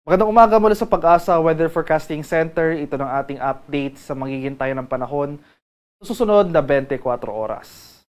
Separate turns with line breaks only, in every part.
Magandang umaga mula sa Pag-asa Weather Forecasting Center. Ito ng ating update sa magiging tayo ng panahon sa susunod na 24 oras.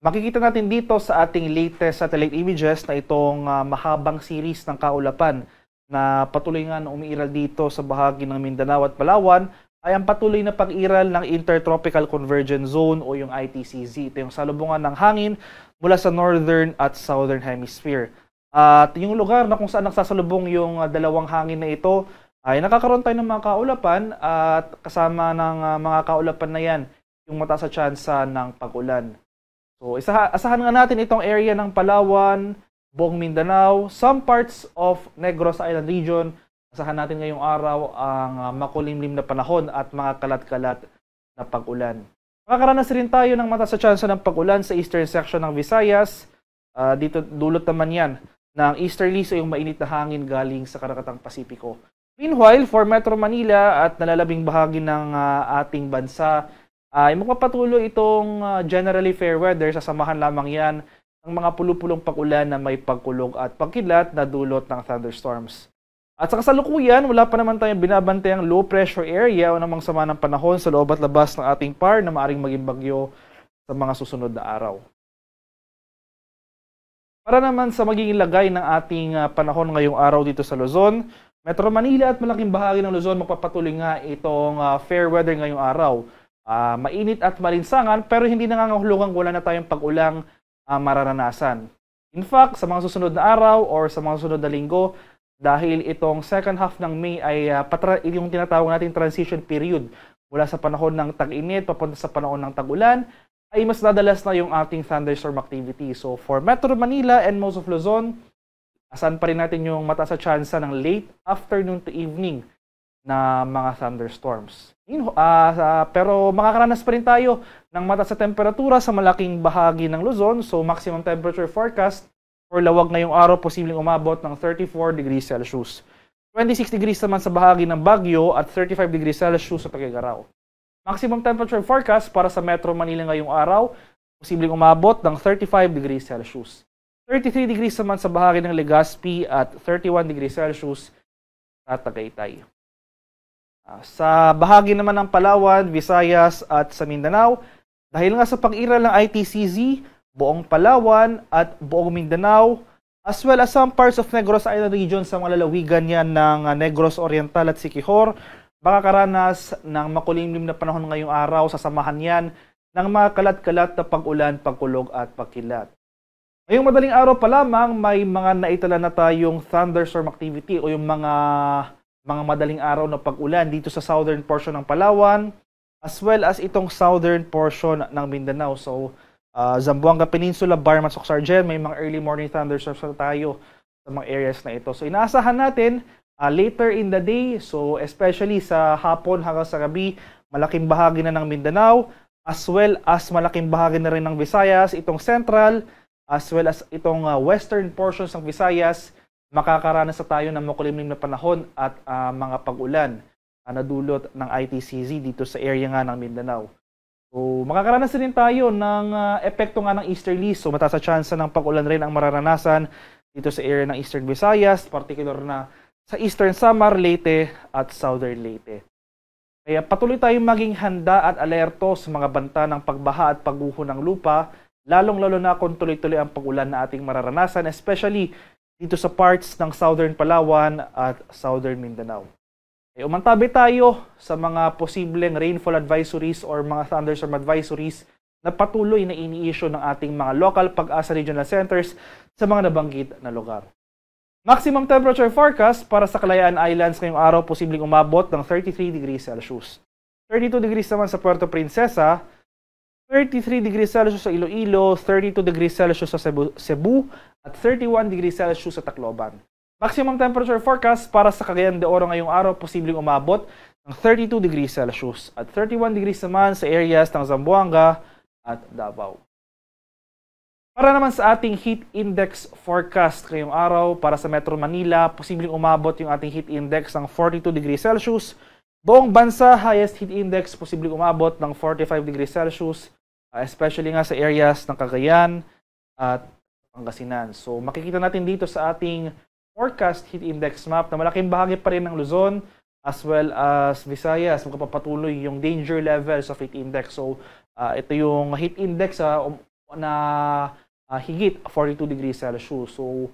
Makikita natin dito sa ating latest satellite images na itong mahabang series ng kaulapan na patuloy nga na umiiral dito sa bahagi ng Mindanao at Palawan ay ang patuloy na pag-iral ng Intertropical Convergence Zone o yung ITCZ. Ito yung salubungan ng hangin mula sa Northern at Southern Hemisphere. At yung lugar na kung saan nagsasalubong yung dalawang hangin na ito ay nakakaroon tayo ng mga kaulapan at kasama ng mga kaulapan na yan yung mataas sa tsansa ng pag-ulan. So asahan nga natin itong area ng Palawan, buong Mindanao, some parts of Negros Island region. Asahan natin ngayong araw ang makulimlim na panahon at mga kalat-kalat na pag-ulan. Makakaranas rin tayo ng mataas sa tsansa ng pag-ulan sa eastern section ng Visayas. Dito dulot naman yan ng easterlies o yung mainit na hangin galing sa Karakatang Pasipiko. Meanwhile, for Metro Manila at nalalabing bahagi ng ating bansa, ay magpapatuloy itong generally fair weather. Sasamahan lamang yan ng mga pulupulong pag-ulan na may pagkulog at pagkilat na dulot ng thunderstorms. At sa kasalukuyan, wala pa naman tayong binabantayang low pressure area o namang sama ng panahon sa loob at labas ng ating PAR na maaaring maging bagyo sa mga susunod na araw. Para naman sa magiging lagay ng ating panahon ngayong araw dito sa Luzon, Metro Manila at malaking bahagi ng Luzon magpapatuloy nga itong fair weather ngayong araw. Mainit at malinsangan pero hindi nangangahulugang wala na tayong pag-ulang mararanasan. In fact, sa mga susunod na araw or sa mga susunod na linggo, dahil itong second half ng May ay yung tinatawag natin transition period mula sa panahon ng tag-init papunta sa panahon ng tag-ulan, ay mas dadalas na yung ating thunderstorm activity. So for Metro Manila and most of Luzon, asan pa rin natin yung mataas sa tsansa ng late afternoon to evening na mga thunderstorms. Pero makakaranas pa rin tayo ng mataas sa temperatura sa malaking bahagi ng Luzon. So maximum temperature forecast for Lawag ngayong araw posibleng umabot ng 34 degrees Celsius. 26 degrees naman sa bahagi ng Baguio at 35 degrees Celsius sa Tuguegarao. Maximum temperature forecast para sa Metro Manila ngayong araw, posibleng umabot ng 35 degrees Celsius. 33 degrees naman sa bahagi ng Legazpi at 31 degrees Celsius sa Tagaytay. Sa bahagi naman ng Palawan, Visayas at sa Mindanao, dahil nga sa pag-iral ng ITCZ, buong Palawan at buong Mindanao, as well as some parts of Negros Island region sa mga lalawigan yan ng Negros Oriental at Siquijor, makakaranas ng makulimlim na panahon ngayong araw, sasamahan yan ng mga kalat-kalat na pag-ulan, pagkulog at pagkilat. Ngayong madaling araw pa lamang, may mga naitala na tayong thunderstorm activity o yung mga madaling araw na pag-ulan dito sa southern portion ng Palawan, as well as itong southern portion ng Mindanao. So, Zamboanga Peninsula, Barman, Soxargen, may mga early morning thunderstorms na tayo sa mga areas na ito. So, inaasahan natin later in the day, so especially sa hapon hanggang sa gabi, malaking bahagi na ng Mindanao, as well as malaking bahagi na rin ng Visayas, itong central, as well as itong western portions ng Visayas, makakaranas na tayo ng makulimlim na panahon at mga pag-ulan na dulot ng ITCZ dito sa area nga ng Mindanao. So, makakaranas rin tayo ng epekto nga ng easterlies, so mataas sa tsansa ng pag-ulan rin ang mararanasan dito sa area ng Eastern Visayas, particular na sa Eastern Samar, Leyte at Southern Leyte. Kaya patuloy tayong maging handa at alerto sa mga banta ng pagbaha at pagguho ng lupa, lalong-lalo na kung tuloy-tuloy ang pag-ulan na ating mararanasan, especially dito sa parts ng Southern Palawan at Southern Mindanao. Kaya umantabi tayo sa mga posibleng rainfall advisories or mga thunderstorm advisories na patuloy na ini-issue ng ating mga local Pag-asa regional centers sa mga nabanggit na lugar. Maximum temperature forecast para sa Kalayaan Islands ngayong araw posibleng umabot ng 33 degrees Celsius. 32 degrees naman sa Puerto Princesa, 33 degrees Celsius sa Iloilo, 32 degrees Celsius sa Cebu, at 31 degrees Celsius sa Tacloban. Maximum temperature forecast para sa Cagayan de Oro ngayong araw posibleng umabot ng 32 degrees Celsius at 31 degrees naman sa areas ng Zamboanga at Davao. Para naman sa ating heat index forecast ngayong araw para sa Metro Manila, posibleng umabot yung ating heat index ng 42 degrees Celsius. Buong bansa, highest heat index posibleng umabot ng 45 degrees Celsius, especially nga sa areas ng Cagayan at Pangasinan. So makikita natin dito sa ating forecast heat index map na malaking bahagi pa rin ng Luzon as well as Visayas magpapatuloy yung danger levels of heat index. So, ito yung heat index na higit 42 degrees Celsius. So,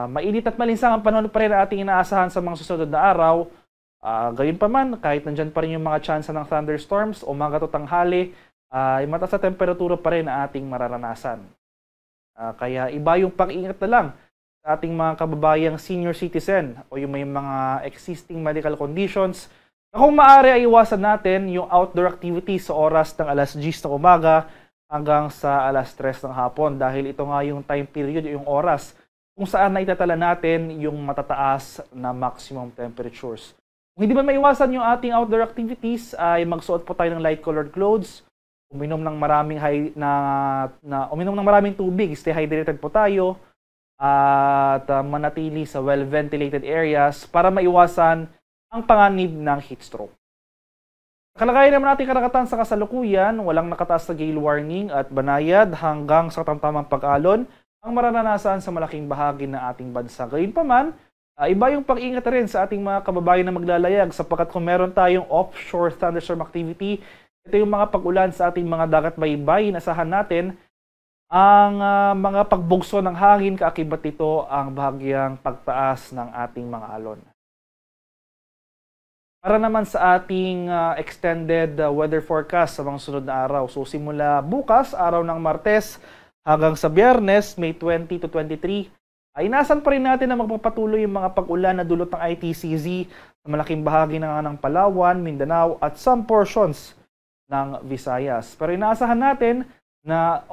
mainit at malinsang ang panahon pa rin na ating inaasahan sa mga susunod na araw. Gayon pa man, kahit nandyan pa rin yung mga tsansa ng thunderstorms, umaga to tanghali, mataas na temperatura pa rin na ating mararanasan. Kaya iba yung pag-iingat na lang sa ating mga kababayang senior citizen o yung may mga existing medical conditions na kung maaari ay iwasan natin yung outdoor activities sa oras ng alas 10 ng umaga hanggang sa alas 3 ng hapon dahil ito nga yung time period, yung oras kung saan naitatala natin yung matataas na maximum temperatures. Kung hindi man maiwasan yung ating outdoor activities ay magsuot po tayo ng light colored clothes, uminom ng maraming tubig, stay hydrated po tayo, at manatili sa well-ventilated areas para maiwasan ang panganib ng heat stroke. Kalagayan naman natin karagatan sa kasalukuyan, walang nakataas na gale warning at banayad hanggang sa tamtamang pag-alon ang mararanasan sa malaking bahagi ng ating bansa. Gayunpaman, iba yung pag-ingat rin sa ating mga kababayan na maglalayag sapagkat kung meron tayong offshore thunderstorm activity, ito yung mga pag-ulan sa ating mga dagat baybay, inasahan natin ang mga pagbugso ng hangin, kaakibat nito ang bahagyang pagtaas ng ating mga alon. Para naman sa ating extended weather forecast sa mga sunod na araw. So simula bukas, araw ng Martes, hanggang sa Biyernes, May 20 to 23, ay inasan pa rin natin na magpapatuloy yung mga pag-ulan na dulot ng ITCZ sa malaking bahagi ng Palawan, Mindanao at some portions ng Visayas. Pero inaasahan natin na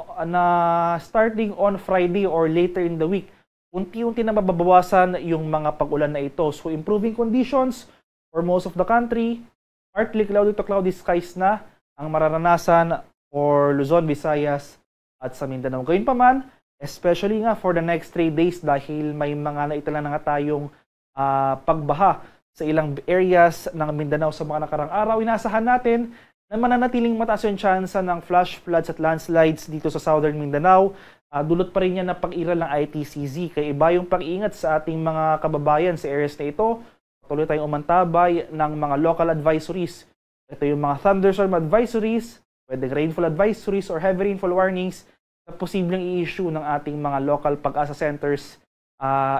starting on Friday or later in the week, unti-unti na mababawasan yung mga pag-ulan na ito. So improving conditions for most of the country, partly cloudy to cloudy skies na ang mararanasan for Luzon, Visayas at sa Mindanao. Gayunpaman, especially nga for the next 3 days dahil may mga naitala na nga tayong pagbaha sa ilang areas ng Mindanao sa mga nakarang araw, inaasahan natin na mananatiling mataas yung tsansa ng flash floods at landslides dito sa Southern Mindanao. Dulot pa rin yan na pag-iral ng ITCZ. Kaya iba yung pag-iingat sa ating mga kababayan sa areas na ito. Patuloy tayong umantabay ng mga local advisories. Ito yung mga thunderstorm advisories, pwedeng rainfall advisories or heavy rainfall warnings na posibleng i-issue ng ating mga local pag-asa centers,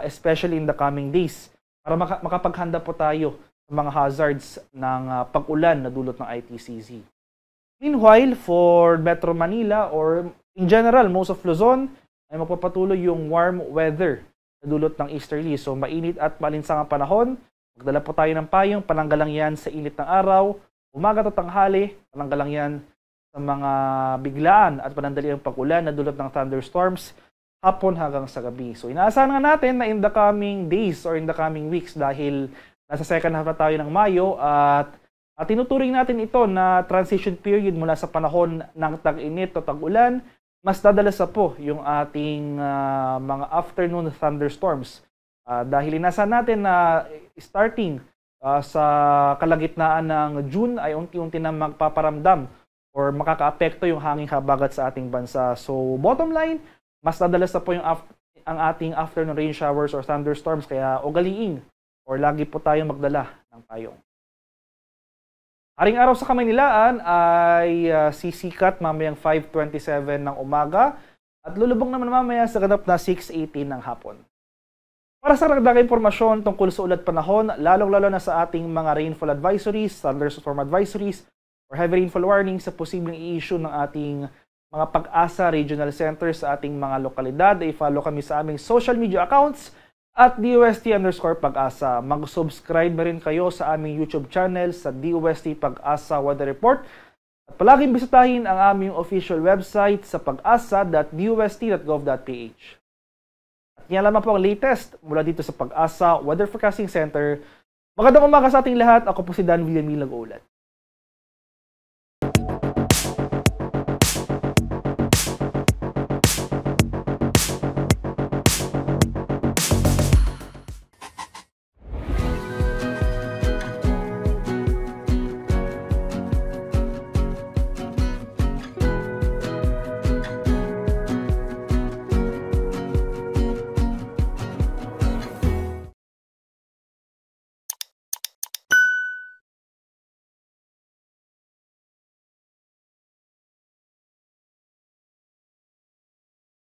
especially in the coming days, para makapaghanda po tayo mga hazards ng pag-ulan na dulot ng ITCZ. Meanwhile, for Metro Manila or in general, most of Luzon, ay magpapatuloy yung warm weather na dulot ng easterly. So mainit at malinsang ang panahon. Magdala po tayo ng payong, pananggalang yan sa init ng araw. Umaga at tanghali, pananggalang yan sa mga biglaan at panandaliang pag-ulan na dulot ng thunderstorms hapon hanggang sa gabi. So inaasahan nga natin na in the coming days or in the coming weeks dahil nasa second half na tayo ng Mayo at tinuturing natin ito na transition period mula sa panahon ng tag-init o tag-ulan, mas dadalasa po yung ating mga afternoon thunderstorms. Dahil inasahan natin na starting sa kalagitnaan ng June ay unti-unti na magpaparamdam or makakaapekto yung hanging habagat sa ating bansa. So bottom line, mas dadalasa po yung ang ating afternoon rain showers or thunderstorms kaya ugaliin or lagi po tayong magdala ng payong. Haring araw sa Kamaynilaan ay sisikat mamayang 5:27 ng umaga at lulubog naman mamaya sa ganap na 6:18 ng hapon. Para sa karagdagang impormasyon tungkol sa ulat panahon, lalong-lalo na sa ating mga rainfall advisories, thunderstorm advisories, or heavy rainfall warnings sa posibleng i-issue ng ating mga Pag-asa Regional Centers sa ating mga lokalidad, ay follow kami sa aming social media accounts at DOST_Pag-asa. Mag-subscribe na rin kayo sa aming YouTube channel sa DOST Pag-asa Weather Report. At palaging bisitahin ang aming official website sa pag-asa.dost.gov.ph. At yan lamang po ang latest mula dito sa Pag-asa Weather Forecasting Center. Magandang umaga sa ating lahat. Ako po si Dan Villamil nag-uulat.